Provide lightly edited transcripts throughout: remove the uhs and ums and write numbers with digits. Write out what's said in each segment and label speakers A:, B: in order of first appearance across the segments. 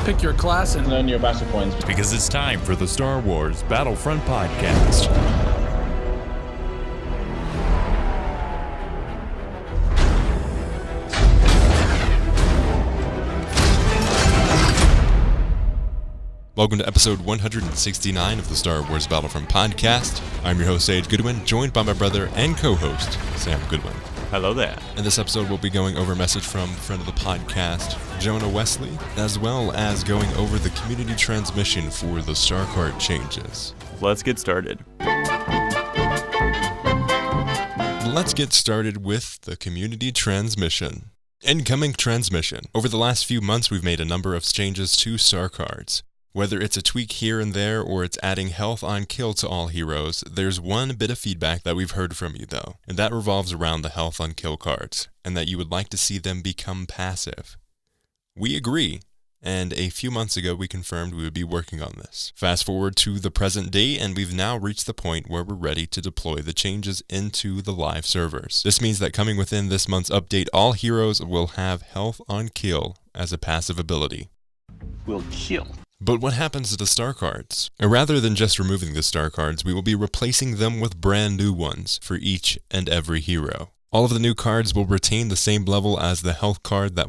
A: pick your class and
B: earn your battle points.
C: Because it's time for the Star Wars Battlefront podcast. Welcome to episode 169 of the Star Wars Battlefront podcast. I'm your host, Sage Goodwin, joined by my brother and co-host, Sam Goodwin.
D: Hello there.
C: In this episode, we'll be going over a message from friend of the podcast, Jonah Wesley, as well as going over the community transmission for the Star Cart changes.
D: Let's get started.
C: Let's get started with the community transmission. Incoming transmission. Over the last few months, we've made a number of changes to Star Cards. Whether it's a tweak here and there or it's adding health on kill to all heroes, there's one bit of feedback that we've heard from you though, and that revolves around the health on kill cards, and that you would like to see them become passive. We agree, and a few months ago we confirmed we would be working on this. Fast forward to the present day, and we've now reached the point where we're ready to deploy the changes into the live servers. This means that coming within this month's update, all heroes will have health on kill as a passive ability.
D: We'll kill.
C: But what happens to the star cards? Rather than just removing the star cards, we will be replacing them with brand new ones for each and every hero. All of the new cards will retain the same level as the health card that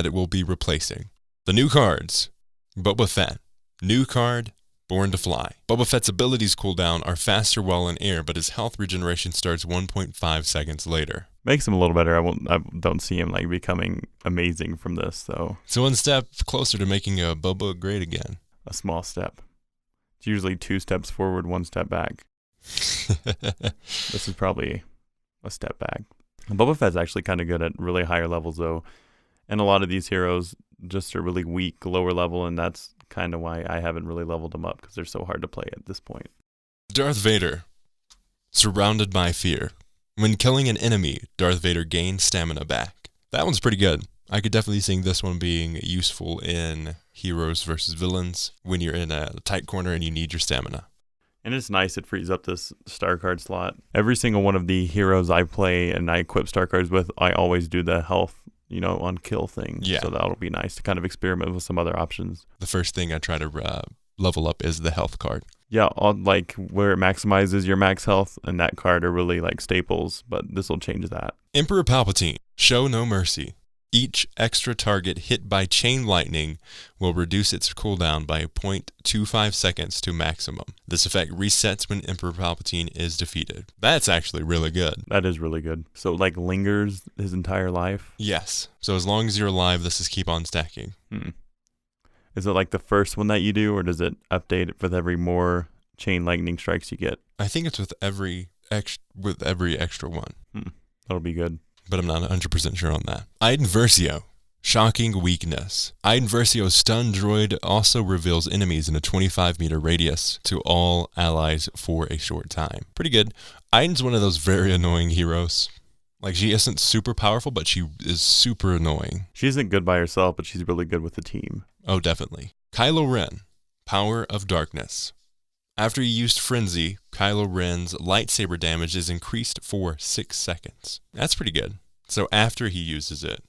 C: it will be replacing. The new cards: Boba Fett, new card, Born to Fly. Boba Fett's abilities cooldown are faster while in air, but his health regeneration starts 1.5 seconds later.
D: Makes him a little better. I don't see him like becoming amazing from this, though.
C: So one step closer to making a Boba great again.
D: A small step. It's usually 2 steps forward, 1 step back. This is probably a step back. Boba Fett's actually kind of good at really higher levels, though. And a lot of these heroes just are really weak, lower level, and that's kind of why I haven't really leveled them up, because they're so hard to play at this point.
C: Darth Vader. Surrounded by fear. When killing an enemy, Darth Vader gains stamina back. That one's pretty good. I could definitely see this one being useful in heroes versus villains when you're in a tight corner and you need your stamina.
D: And it's nice, it frees up this star card slot. Every single one of the heroes I play and I equip star cards with, I always do the health, on kill thing.
C: Yeah.
D: So that'll be nice to kind of experiment with some other options.
C: The first thing I try to level up is the health card.
D: Yeah, like where it maximizes your max health, and that card are really like staples, but this will change that.
C: Emperor Palpatine, show no mercy. Each extra target hit by chain lightning will reduce its cooldown by 0.25 seconds to maximum. This effect resets when Emperor Palpatine is defeated. That's actually really good.
D: That is really good. So like lingers his entire life?
C: Yes. So as long as you're alive, this is keep on stacking.
D: Is it like the first one that you do, or does it update it with every more chain lightning strikes you get?
C: I think it's with every extra one.
D: That'll be good.
C: But I'm not 100% sure on that. Iden Versio. Shocking weakness. Iden Versio's stun droid also reveals enemies in a 25-meter radius to all allies for a short time. Pretty good. Iden's one of those very annoying heroes. Like, she isn't super powerful, but she is super annoying.
D: She isn't good by herself, but she's really good with the team.
C: Oh, definitely. Kylo Ren. Power of Darkness. After he used Frenzy, Kylo Ren's lightsaber damage is increased for 6 seconds. That's pretty good. So after he uses it,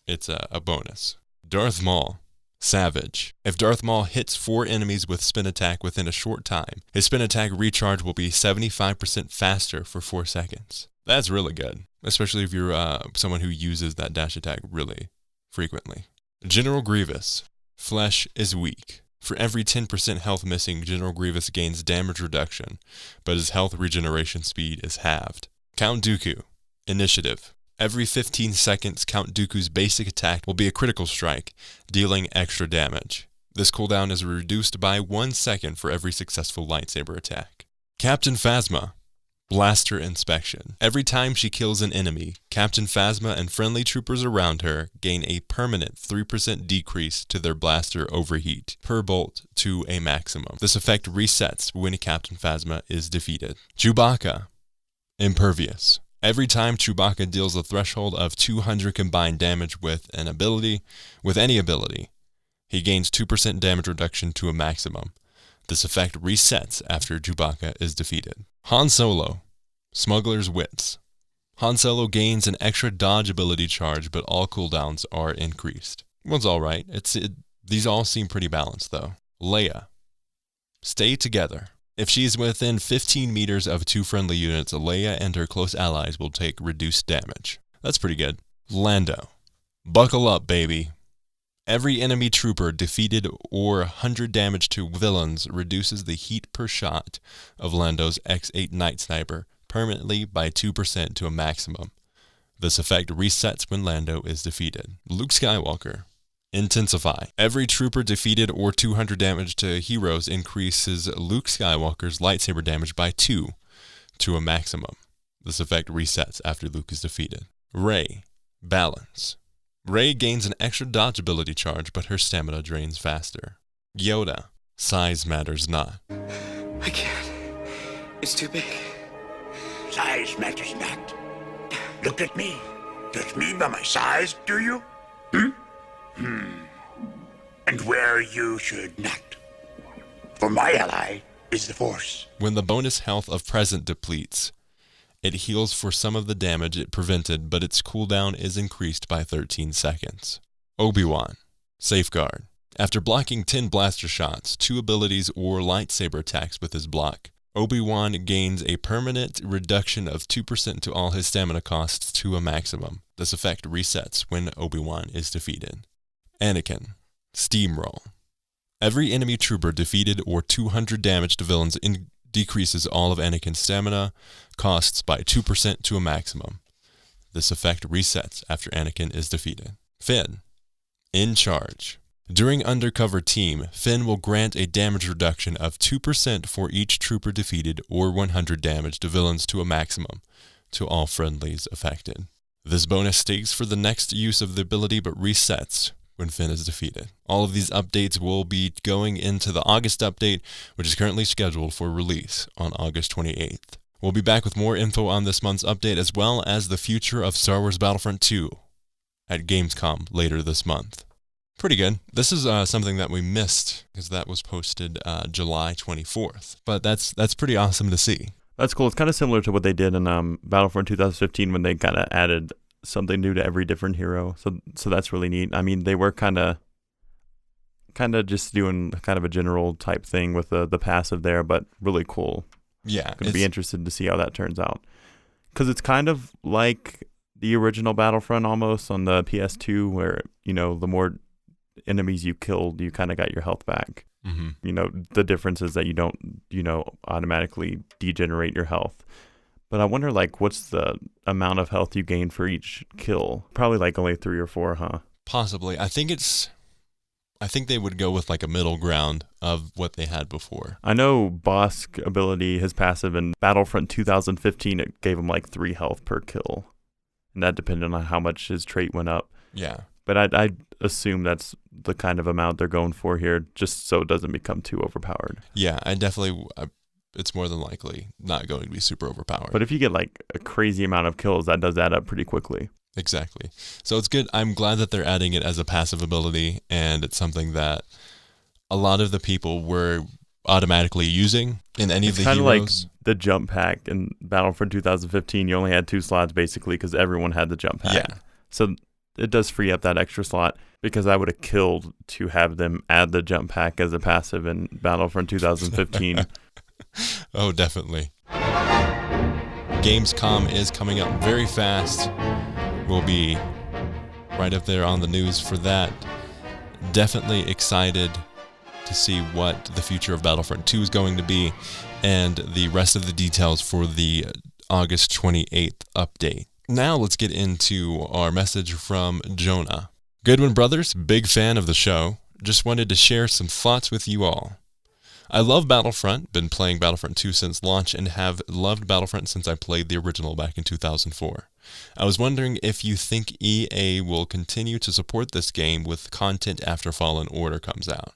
C: it's a bonus. Darth Maul. Savage. If Darth Maul hits 4 enemies with spin attack within a short time, his spin attack recharge will be 75% faster for 4 seconds. That's really good, especially if you're someone who uses that dash attack really frequently. General Grievous. Flesh is weak. For every 10% health missing, General Grievous gains damage reduction, but his health regeneration speed is halved. Count Dooku. Initiative. Every 15 seconds, Count Dooku's basic attack will be a critical strike, dealing extra damage. This cooldown is reduced by 1 second for every successful lightsaber attack. Captain Phasma. Blaster Inspection. Every time she kills an enemy, Captain Phasma and friendly troopers around her gain a permanent 3% decrease to their blaster overheat per bolt to a maximum. This effect resets when Captain Phasma is defeated. Chewbacca. Impervious. Every time Chewbacca deals a threshold of 200 combined damage with any ability, he gains 2% damage reduction to a maximum. This effect resets after Chewbacca is defeated. Han Solo. Smuggler's Wits. Han Solo gains an extra dodge ability charge, but all cooldowns are increased. One's alright. It These all seem pretty balanced, though. Leia. Stay together. If she's within 15 meters of 2 friendly units, Leia and her close allies will take reduced damage. That's pretty good. Lando. Buckle up, baby. Every enemy trooper defeated or 100 damage to villains reduces the heat per shot of Lando's X8 Night Sniper permanently by 2% to a maximum. This effect resets when Lando is defeated. Luke Skywalker. Intensify. Every trooper defeated or 200 damage to heroes increases Luke Skywalker's lightsaber damage by 2 to a maximum. This effect resets after Luke is defeated. Rey. Balance. Rey gains an extra dodge ability charge, but her stamina drains faster. Yoda. Size matters not.
A: I can't. It's too big.
B: Size matters not. Look at me. Judge me by my size, do you? And where you should not. For my ally is the Force.
C: When the bonus health of Present depletes, it heals for some of the damage it prevented, but its cooldown is increased by 13 seconds. Obi-Wan. Safeguard. After blocking 10 blaster shots, 2 abilities or lightsaber attacks with his block, Obi-Wan gains a permanent reduction of 2% to all his stamina costs to a maximum. This effect resets when Obi-Wan is defeated. Anakin. Steamroll. Every enemy trooper defeated or 200 damage to villains decreases all of Anakin's stamina costs by 2% to a maximum. This effect resets after Anakin is defeated. Finn. In charge. During Undercover Team, Finn will grant a damage reduction of 2% for each trooper defeated or 100 damage to villains to a maximum to all friendlies affected. This bonus stays for the next use of the ability but resets when Finn is defeated. All of these updates will be going into the August update, which is currently scheduled for release on August 28th. We'll be back with more info on this month's update as well as the future of Star Wars Battlefront 2 at Gamescom later this month. Pretty good. This is something that we missed because that was posted July 24th. But that's pretty awesome to see.
D: That's cool. It's kind of similar to what they did in Battlefront 2015 when they kind of added something new to every different hero. So that's really neat. I mean, they were kind of just doing kind of a general type thing with the passive there, but really cool.
C: Yeah.
D: Going to be interested to see how that turns out. Because it's kind of like the original Battlefront almost on the PS2 where, the more enemies you killed, you kind of got your health back. Mm-hmm. The difference is that you don't, automatically degenerate your health. But I wonder, what's the amount of health you gain for each kill? Probably only 3 or 4, huh?
C: Possibly. I think they would go with a middle ground of what they had before.
D: I know Bosk ability, his passive in Battlefront 2015, it gave him 3 health per kill. And that depended on how much his trait went up.
C: Yeah.
D: But I assume that's the kind of amount they're going for here, just so it doesn't become too overpowered.
C: Yeah, it's more than likely not going to be super overpowered.
D: But if you get a crazy amount of kills, that does add up pretty quickly.
C: Exactly. So it's good. I'm glad that they're adding it as a passive ability, and it's something that a lot of the people were automatically using in any of the heroes. It's kind of like
D: the jump pack in Battlefront 2015. You only had 2 slots basically because everyone had the jump pack.
C: Yeah.
D: So it does free up that extra slot because I would have killed to have them add the jump pack as a passive in Battlefront 2015.
C: Oh, definitely. Gamescom is coming up very fast. We'll be right up there on the news for that. Definitely excited to see what the future of Battlefront 2 is going to be and the rest of the details for the August 28th update. Now let's get into our message from Jonah. Goodwin Brothers, big fan of the show. Just wanted to share some thoughts with you all. I love Battlefront, been playing Battlefront 2 since launch and have loved Battlefront since I played the original back in 2004. I was wondering if you think EA will continue to support this game with content after Fallen Order comes out.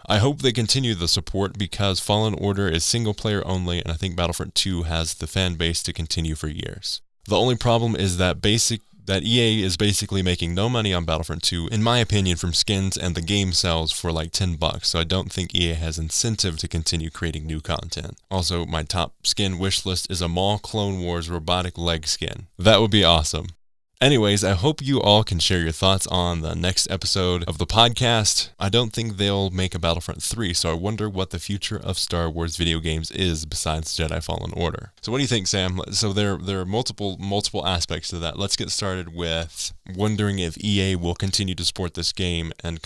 C: I hope they continue the support because Fallen Order is single player only and I think Battlefront 2 has the fan base to continue for years. The only problem is that EA is basically making no money on Battlefront 2, in my opinion, from skins, and the game sells for $10, so I don't think EA has incentive to continue creating new content. Also, my top skin wish list is a Maul Clone Wars robotic leg skin. That would be awesome. Anyways, I hope you all can share your thoughts on the next episode of the podcast. I don't think they'll make a Battlefront 3, so I wonder what the future of Star Wars video games is besides Jedi Fallen Order. So what do you think, Sam? So there are multiple aspects to that. Let's get started with wondering if EA will continue to support this game and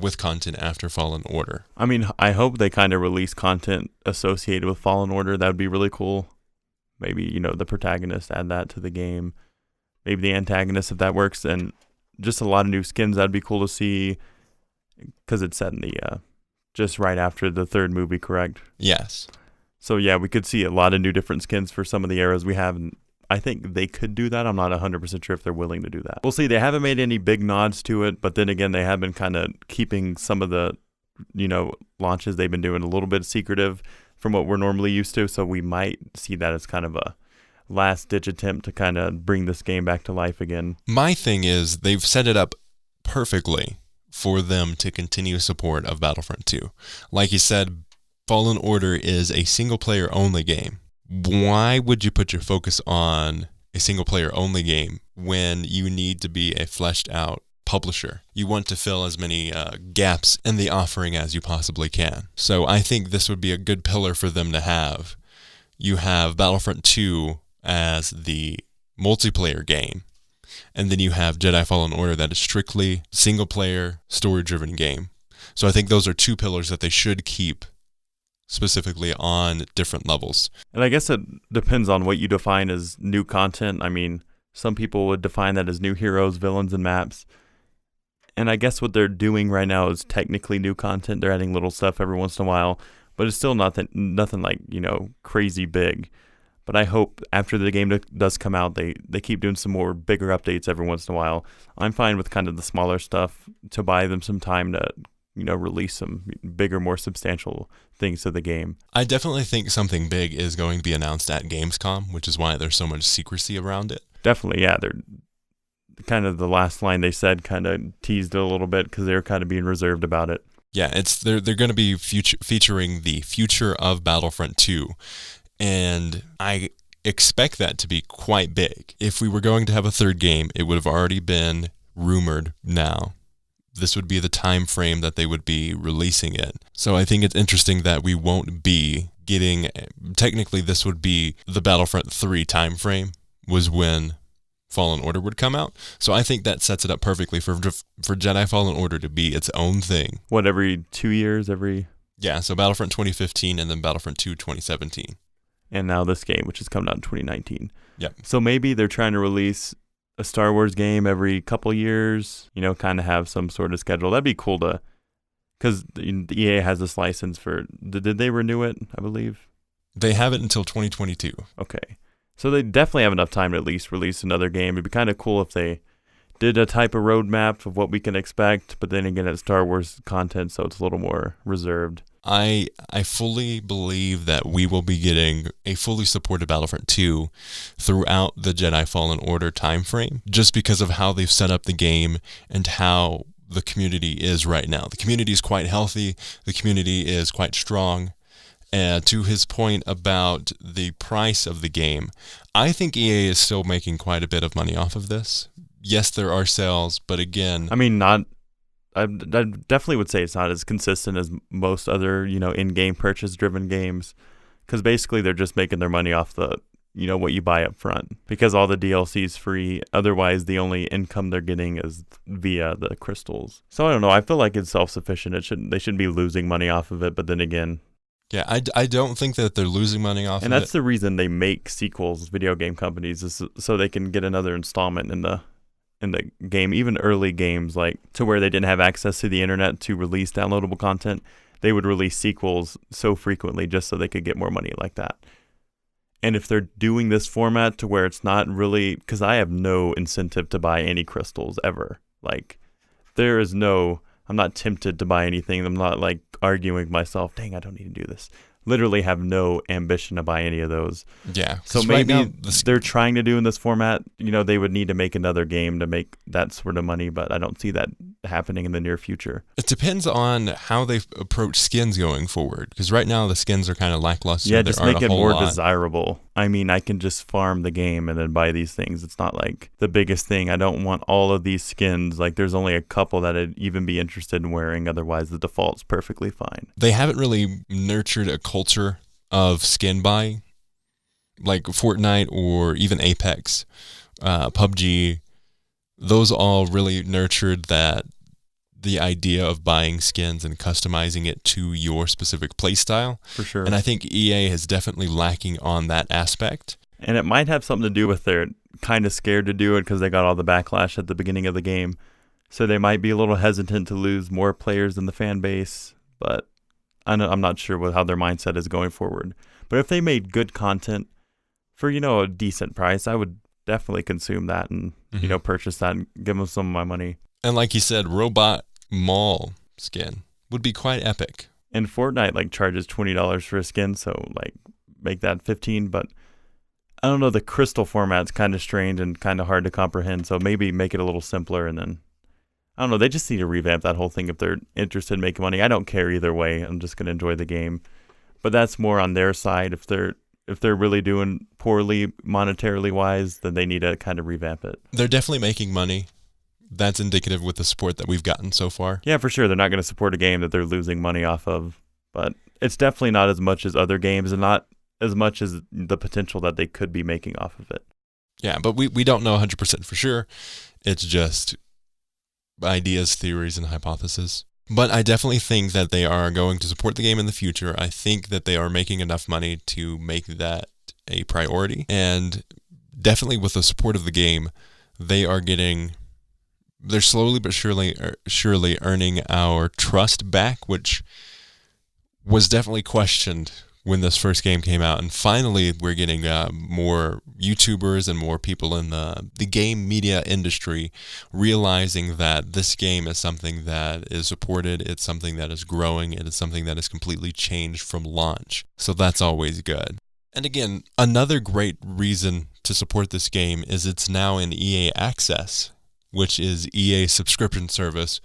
C: with content after Fallen Order.
D: I mean, I hope they kind of release content associated with Fallen Order. That would be really cool. Maybe, the protagonist, add that to the game. Maybe the antagonist, if that works, and just a lot of new skins. That'd be cool to see, because it's set in the just right after the third movie, correct?
C: Yes.
D: So yeah, we could see a lot of new different skins for some of the eras we have, and I think they could do that. I'm not 100% sure if they're willing to do that. We'll see. They haven't made any big nods to it, but then again, they have been kind of keeping some of the, launches they've been doing a little bit secretive from what we're normally used to, so we might see that as kind of a last-ditch attempt to kind of bring this game back to life again.
C: My thing is they've set it up perfectly for them to continue support of Battlefront 2. Like you said, Fallen Order is a single-player only game. Why would you put your focus on a single-player only game when you need to be a fleshed-out publisher? You want to fill as many gaps in the offering as you possibly can. So I think this would be a good pillar for them to have. You have Battlefront 2 as the multiplayer game, and then you have Jedi Fallen Order that is strictly single-player, story-driven game. So I think those are two pillars that they should keep specifically on different levels.
D: And I guess it depends on what you define as new content. I mean, some people would define that as new heroes, villains, and maps. And I guess what they're doing right now is technically new content. They're adding little stuff every once in a while, but it's still nothing like, crazy big. But I hope after the game does come out, they keep doing some more bigger updates every once in a while. I'm fine with kind of the smaller stuff to buy them some time to, release some bigger, more substantial things to the game.
C: I definitely think something big is going to be announced at Gamescom, which is why there's so much secrecy around it.
D: Definitely, yeah. They're kind of the last line they said kind of teased it a little bit because they were kind of being reserved about it.
C: Yeah, they're going to be featuring the future of Battlefront 2. And I expect that to be quite big. If we were going to have a third game, it would have already been rumored now. This would be the time frame that they would be releasing it. So I think it's interesting that we won't be getting, technically this would be the Battlefront 3 time frame was when Fallen Order would come out. So I think that sets it up perfectly for Jedi Fallen Order to be its own thing.
D: What, every 2 years?
C: Yeah, so Battlefront 2015 and then Battlefront 2 2017.
D: And now this game, which is coming out in 2019.
C: Yep.
D: So maybe they're trying to release a Star Wars game every couple years, kind of have some sort of schedule. That'd be cool because the EA has this license for, did they renew it, I believe?
C: They have it until 2022.
D: Okay. So they definitely have enough time to at least release another game. It'd be kind of cool if they did a type of roadmap of what we can expect, but then again, it's Star Wars content, so it's a little more reserved.
C: I fully believe that we will be getting a fully supported Battlefront 2 throughout the Jedi Fallen Order timeframe, just because of how they've set up the game and how the community is right now. The community is quite healthy. The community is quite strong. To his point about the price of the game, I think EA is still making quite a bit of money off of this. Yes, there are sales, but again...
D: I definitely would say it's not as consistent as most other, in-game purchase-driven games, because basically they're just making their money off the, what you buy up front, because all the DLC is free. Otherwise, the only income they're getting is via the crystals. So I don't know. I feel like it's self-sufficient. They shouldn't be losing money off of it, but then again...
C: Yeah, I don't think that they're losing money off of it.
D: And that's the reason they make sequels, video game companies, is so they can get another installment in the game, even early games, like to where they didn't have access to the internet to release downloadable content. They would release sequels so frequently just so they could get more money like that. And if they're doing this format to where it's not really, because I have no incentive to buy any crystals ever. Like, I'm not tempted to buy anything. I'm not like arguing with myself, dang, I don't need to do this. Literally have no ambition to buy any of those.
C: Yeah.
D: So maybe they're trying to do in this format, they would need to make another game to make that sort of money, but I don't see that happening in the near future.
C: It depends on how they approach skins going forward, because right now the skins are kind of lackluster.
D: Yeah, just make it more desirable. I mean, I can just farm the game and then buy these things. It's not like the biggest thing. I don't want all of these skins. Like, there's only a couple that I'd even be interested in wearing. Otherwise, the default's perfectly fine.
C: They haven't really nurtured a culture of skin buying, like Fortnite or even Apex, PUBG. Those all really nurtured the idea of buying skins and customizing it to your specific playstyle.
D: For sure.
C: And I think EA is definitely lacking on that aspect.
D: And it might have something to do with they're kind of scared to do it because they got all the backlash at the beginning of the game. So they might be a little hesitant to lose more players in the fan base. But I'm not sure how their mindset is going forward. But if they made good content for, a decent price, I would definitely consume that and, purchase that and give them some of my money.
C: And like you said, Robot Mall skin would be quite epic.
D: And Fortnite charges $20 for a skin, so make that $15. But I don't know, the crystal format's kind of strange and kind of hard to comprehend. So maybe make it a little simpler, and then I don't know. They just need to revamp that whole thing if they're interested in making money. I don't care either way. I'm just gonna enjoy the game. But that's more on their side. If they're really doing poorly monetarily wise, then they need to kind of revamp it.
C: They're definitely making money. That's indicative with the support that we've gotten so far.
D: Yeah, for sure. They're not going to support a game that they're losing money off of. But it's definitely not as much as other games and not as much as the potential that they could be making off of it.
C: Yeah, but we don't know 100% for sure. It's just ideas, theories, and hypotheses. But I definitely think that they are going to support the game in the future. I think that they are making enough money to make that a priority. And definitely with the support of the game, they're slowly but surely earning our trust back, which was definitely questioned when this first game came out. And finally, we're getting more YouTubers and more people in the game media industry realizing that this game is something that is supported, it's something that is growing, it is something that is completely changed from launch. So that's always good. And again, another great reason to support this game is it's now in EA Access, which is EA's subscription service,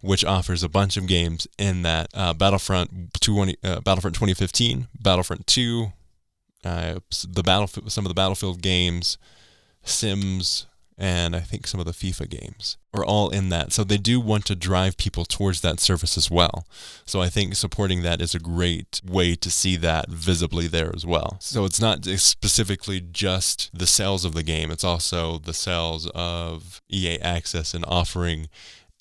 C: which offers a bunch of games in that Battlefront 2015, Battlefront 2, some of the Battlefield games, Sims, and I think some of the FIFA games are all in that. So they do want to drive people towards that service as well. So I think supporting that is a great way to see that visibly there as well. So it's not specifically just the sales of the game, it's also the sales of EA Access and offering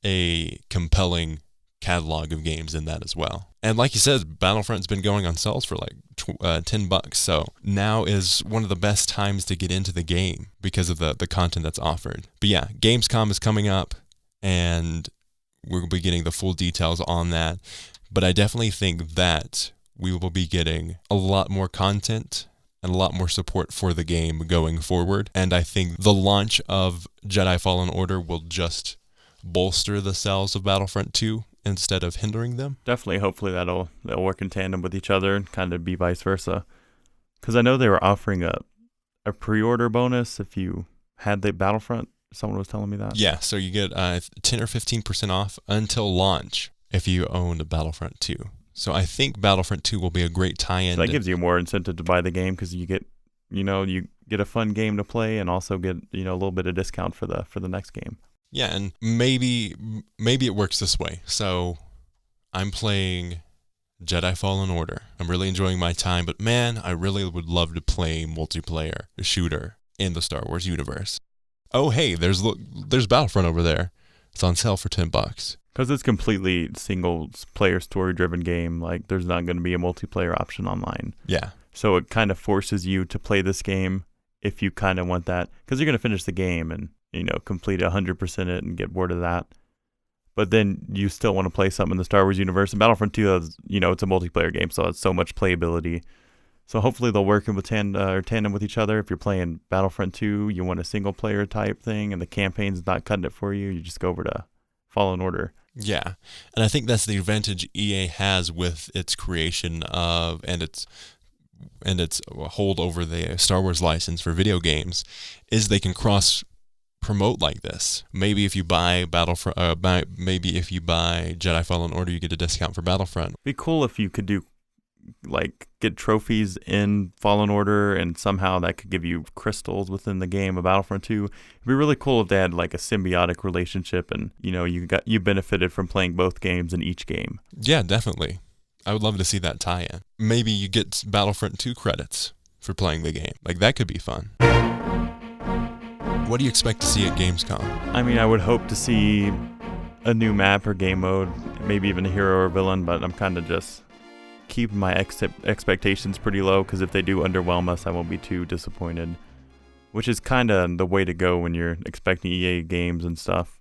C: a compelling catalog of games in that as well. And like you said, Battlefront's been going on sales for $10. So now is one of the best times to get into the game because of the content that's offered. But yeah, Gamescom is coming up and we're going to be getting the full details on that. But I definitely think that we will be getting a lot more content and a lot more support for the game going forward. And I think the launch of Jedi Fallen Order will just bolster the sales of Battlefront 2 instead of hindering them.
D: Definitely, hopefully they'll work in tandem with each other and kind of be vice versa. Because I know they were offering a pre-order bonus if you had the Battlefront. Someone was telling me that.
C: Yeah, so you get 10 or 15% off until launch if you own Battlefront 2. So I think Battlefront 2 will be a great tie-in.
D: So that gives you more incentive to buy the game because you get a fun game to play and also get a little bit of discount for the next game.
C: Yeah, and maybe it works this way. So I'm playing Jedi Fallen Order. I'm really enjoying my time, but man, I really would love to play multiplayer shooter in the Star Wars universe. Oh, hey, there's Battlefront over there. It's on sale for $10.
D: Because it's completely single player story driven game. Like there's not going to be a multiplayer option online.
C: Yeah.
D: So it kind of forces you to play this game if you kind of want that, because you're going to finish the game and complete 100% it and get bored of that. But then you still want to play something in the Star Wars universe. And Battlefront 2, it's a multiplayer game, so it's so much playability. So hopefully they'll work with tandem with each other. If you're playing Battlefront 2, you want a single player type thing, and the campaign's not cutting it for you. You just go over to Fallen Order.
C: Yeah, and I think that's the advantage EA has with its creation of and its hold over the Star Wars license for video games, is they can cross promote like this. Maybe if you buy maybe if you buy Jedi Fallen Order, you get a discount for Battlefront.
D: It'd be cool if you could do like get trophies in Fallen Order, and somehow that could give you crystals within the game of Battlefront 2. It'd be really cool if they had like a symbiotic relationship, and you benefited from playing both games in each game.
C: Yeah, definitely. I would love to see that tie-in. Maybe you get Battlefront 2 credits for playing the game. Like, that could be fun. What do you expect to see at Gamescom?
D: I mean, I would hope to see a new map or game mode, maybe even a hero or villain, but I'm kind of just keeping my expectations pretty low, because if they do underwhelm us, I won't be too disappointed, which is kind of the way to go when you're expecting EA games and stuff.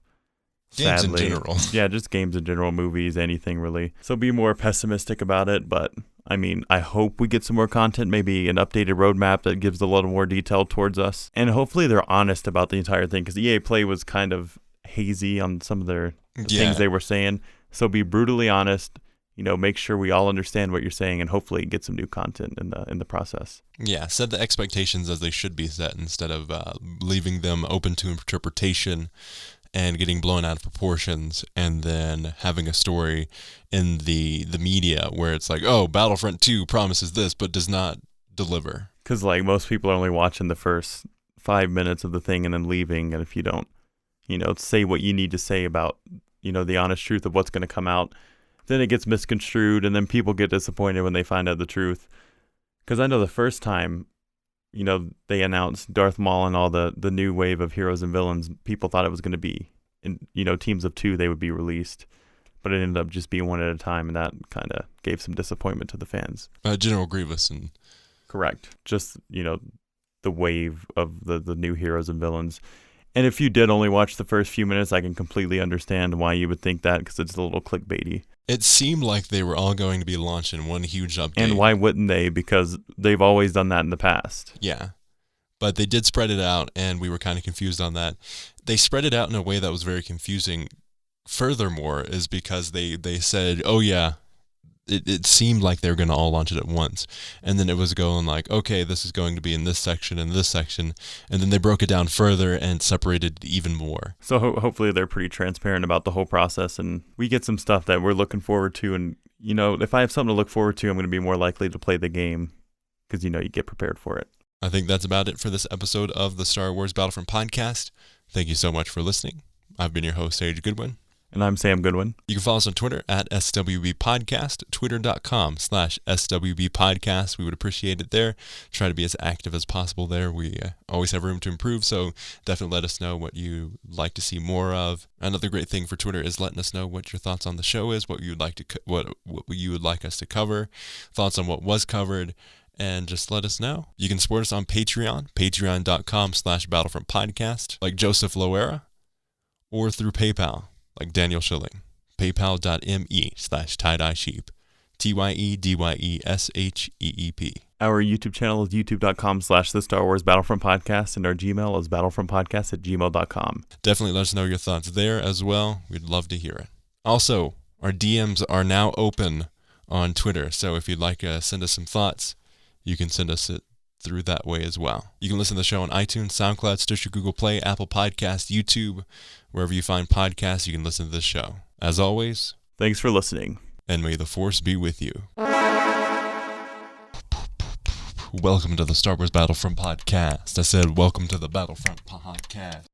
C: Games
D: Sadly.
C: in general.
D: Yeah, just games in general, movies, anything really. So be more pessimistic about it, but I mean, I hope we get some more content, maybe an updated roadmap that gives a little more detail towards us. And hopefully they're honest about the entire thing, because EA Play was kind of hazy on some of their things they were saying. So be brutally honest, make sure we all understand what you're saying, and hopefully get some new content in the process.
C: Yeah, set the expectations as they should be set, instead of leaving them open to interpretation and getting blown out of proportions, and then having a story in the media where it's like, oh, Battlefront 2 promises this but does not deliver.
D: Because like most people are only watching the first 5 minutes of the thing and then leaving, and if you don't, say what you need to say about, the honest truth of what's going to come out, then it gets misconstrued, and then people get disappointed when they find out the truth. Because I know the first time, they announced Darth Maul and all the new wave of heroes and villains, people thought it was going to be in, teams of 2, they would be released. But it ended up just being one at a time, and that kind of gave some disappointment to the fans.
C: General Grievous and...
D: Correct. Just, the wave of the new heroes and villains. And if you did only watch the first few minutes, I can completely understand why you would think that, because it's a little clickbaity.
C: It seemed like they were all going to be launched in one huge update.
D: And why wouldn't they? Because they've always done that in the past.
C: Yeah. But they did spread it out, and we were kind of confused on that. They spread it out in a way that was very confusing. Furthermore, is because they said, oh yeah, it seemed like they were going to all launch it at once. And then it was going like, okay, this is going to be in this section and this section. And then they broke it down further and separated it even more.
D: So hopefully they're pretty transparent about the whole process, and we get some stuff that we're looking forward to. And, if I have something to look forward to, I'm going to be more likely to play the game, because, you get prepared for it.
C: I think that's about it for this episode of the Star Wars Battlefront podcast. Thank you so much for listening. I've been your host, Sage Goodwin.
D: And I'm Sam Goodwin.
C: You can follow us on Twitter at SWB Podcast, twitter.com/SWB Podcast. We would appreciate it there. Try to be as active as possible there. We always have room to improve, so definitely let us know what you like to see more of. Another great thing for Twitter is letting us know what your thoughts on the show is, what you would like to what you would like us to cover, thoughts on what was covered, and just let us know. You can support us on Patreon, patreon.com/Battlefront Podcast, like Joseph Loera, or through PayPal, like Daniel Schilling, paypal.me/tie-dye-sheep, TYEDYESHEEP.
D: Our YouTube channel is youtube.com/The Star Wars Battlefront Podcast, and our Gmail is battlefrontpodcast@gmail.com.
C: Definitely let us know your thoughts there as well. We'd love to hear it. Also, our DMs are now open on Twitter, so if you'd like to send us some thoughts, you can send us it through that way as well. You can listen to the show on iTunes, SoundCloud, Stitcher, Google Play, Apple Podcasts, YouTube, wherever you find podcasts, you can listen to this show. As always,
D: thanks for listening.
C: And may the Force be with you. Welcome to the Star Wars Battlefront podcast. I said welcome to the Battlefront podcast.